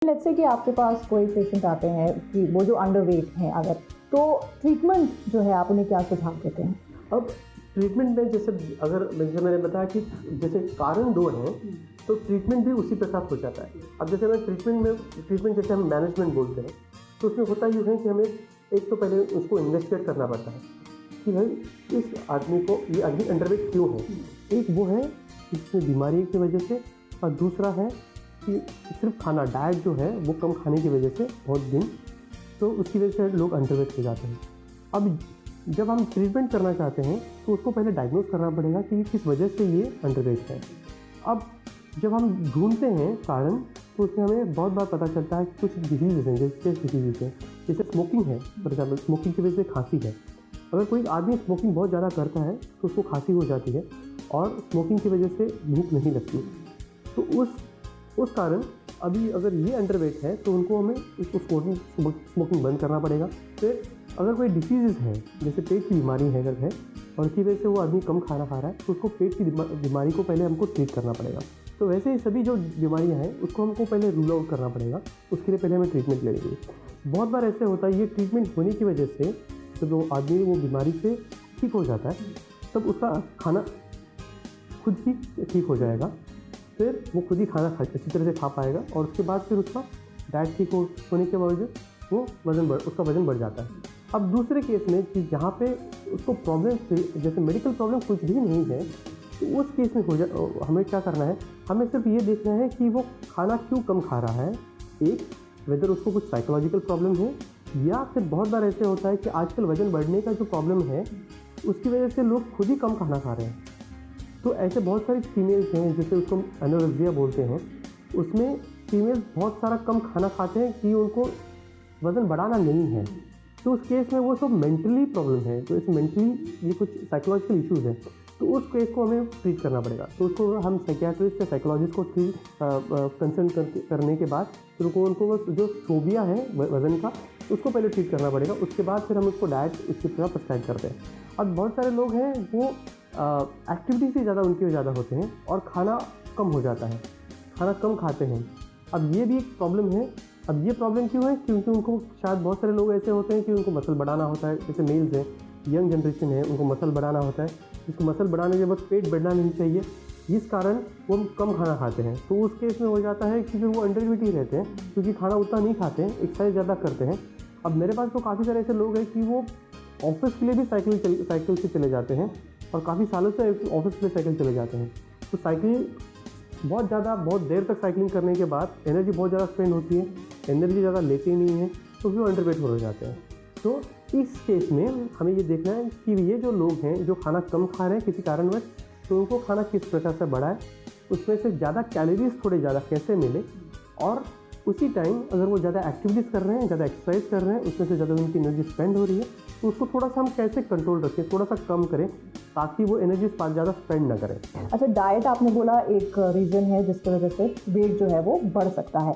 Let's say कि आपके पास कोई पेशेंट आते हैं कि वो जो अंडरवेट हैं अगर, तो ट्रीटमेंट जो है आप उन्हें क्या सुझाव देते हैं? अब ट्रीटमेंट में जैसे मैंने बताया कि जैसे कारण दो हैं, तो ट्रीटमेंट भी उसी प्रकार हो जाता है। अब जैसे मैं ट्रीटमेंट जैसे हम मैनेजमेंट बोलते हैं, तो उसमें होता यूँ है कि हमें एक तो पहले उसको इन्वेस्टिगेट करना पड़ता है कि भाई इस आदमी को ये आदमी अंडरवेट क्यों है। एक वो है इसमें बीमारी की वजह से, और दूसरा है कि सिर्फ खाना डाइट जो है वो कम खाने की वजह से बहुत दिन, तो उसकी वजह से लोग अंडरवेट हो जाते हैं। अब जब हम ट्रीटमेंट करना चाहते हैं तो उसको पहले डायग्नोज करना पड़ेगा कि किस वजह से ये अंडरवेट है। अब जब हम ढूंढते हैं कारण, तो उसमें हमें बहुत बार पता चलता है कि कुछ डिजीज़ हैं, जैसे डिजीज़ हैं, जैसे स्मोकिंग है। फॉर एग्जाम्पल स्मोकिंग की वजह से खांसी है। अगर कोई आदमी स्मोकिंग बहुत ज़्यादा करता है तो उसको खांसी हो जाती है, और स्मोकिंग की वजह से भूख नहीं लगती। तो उस कारण अभी अगर ये अंडरवेट है तो उनको हमें उसको स्मोकिंग बंद करना पड़ेगा। फिर अगर कोई डिसीज़ है, जैसे पेट की बीमारी है अगर है, और उसकी वजह से वो आदमी कम खाना खा रहा है, तो उसको पेट की बीमारी को पहले हमको ट्रीट करना पड़ेगा। तो वैसे ही सभी जो बीमारियां हैं उसको हमको पहले रूल आउट करना पड़ेगा, उसके लिए पहले हमें ट्रीटमेंट लेनी चाहिए। बहुत बार ऐसे होता है ये ट्रीटमेंट होने की वजह से जब वो आदमी वो बीमारी से ठीक हो जाता है, तब उसका खाना खुद ही ठीक हो जाएगा। फिर वो खुद ही खाना अच्छी तरह से खा पाएगा, और उसके बाद फिर उसका डाइट ठीक होने के बावजूद वो उसका वज़न बढ़ जाता है। अब दूसरे केस में कि जहाँ पे उसको प्रॉब्लम जैसे मेडिकल प्रॉब्लम कुछ भी नहीं है, तो उस केस में हमें क्या करना है, हमें सिर्फ ये देखना है कि वो खाना क्यों कम खा रहा है। एक, वेदर उसको कुछ साइकोलॉजिकल प्रॉब्लम है, या फिर बहुत बार ऐसे होता है कि आजकल वज़न बढ़ने का जो प्रॉब्लम है उसकी वजह से लोग खुद ही कम खाना खा रहे हैं। तो ऐसे बहुत सारी फीमेल्स हैं, जैसे उसको एनोरेक्सिया बोलते हैं, उसमें फीमेल्स बहुत सारा कम खाना खाते हैं कि उनको वज़न बढ़ाना नहीं है। तो उस केस में वो सब मेंटली प्रॉब्लम है, तो इस मेंटली ये कुछ साइकोलॉजिकल इश्यूज़ हैं, तो उस केस को हमें ट्रीट करना पड़ेगा। तो उसको हम साइकियाट्रिस्ट या साइकोलॉजिस्ट को कंसल्ट करने के बाद फिर उनको जो फोबिया है वज़न का, उसको पहले ट्रीट करना पड़ेगा। उसके बाद फिर हम उसको डाइट उसकी तरह प्रिस्क्राइब करते हैं। अब बहुत सारे लोग हैं वो एक्टिविटी से ज़्यादा उनके ज़्यादा होते हैं और खाना कम हो जाता है, खाना कम खाते हैं। अब ये भी एक प्रॉब्लम है। अब ये प्रॉब्लम क्यों है? क्योंकि उनको शायद बहुत सारे लोग ऐसे होते हैं कि उनको मसल बढ़ाना होता है, जैसे मेल्स हैं, यंग जनरेशन है, उनको मसल बढ़ाना होता है। जिसको मसल बढ़ाने के बाद पेट बढ़ना नहीं चाहिए, जिस कारण वो कम खाना खाते हैं। तो उस केस में हो जाता है कि फिर वो अंडरवेट ही रहते हैं, क्योंकि खाना उतना नहीं खाते हैं, एक्सरसाइज ज़्यादा करते हैं। अब मेरे पास तो काफ़ी सारे ऐसे लोग हैं कि वो ऑफिस के लिए भी साइकिल से चले जाते हैं, और काफ़ी सालों से ऑफिस के लिए साइकिल चले जाते हैं। तो साइकिल बहुत देर तक साइकिलिंग करने के बाद एनर्जी बहुत ज़्यादा स्पेंड होती है, एनर्जी ज़्यादा लेते नहीं है, तो फिर अंडरवेट हो जाते हैं। तो इस केस में हमें ये देखना है कि ये जो लोग हैं जो खाना कम खा रहे हैं किसी कारणवश, तो उनको खाना किस प्रकार से बढ़ाए, उसमें से ज़्यादा कैलोरीज थोड़े ज़्यादा कैसे मिले, और उसी टाइम अगर वो ज़्यादा एक्टिविटीज़ कर रहे हैं, ज़्यादा एक्सरसाइज कर रहे हैं, उसमें से ज़्यादा उनकी एनर्जी स्पेंड हो रही है, तो उसको थोड़ा सा हम कैसे कंट्रोल रखें, थोड़ा सा कम करें, ताकि वो एनर्जी ज़्यादा स्पेंड ना करें। अच्छा, डाइट आपने बोला एक रीज़न है जिसकी वजह से वेट जो है वो बढ़ सकता है।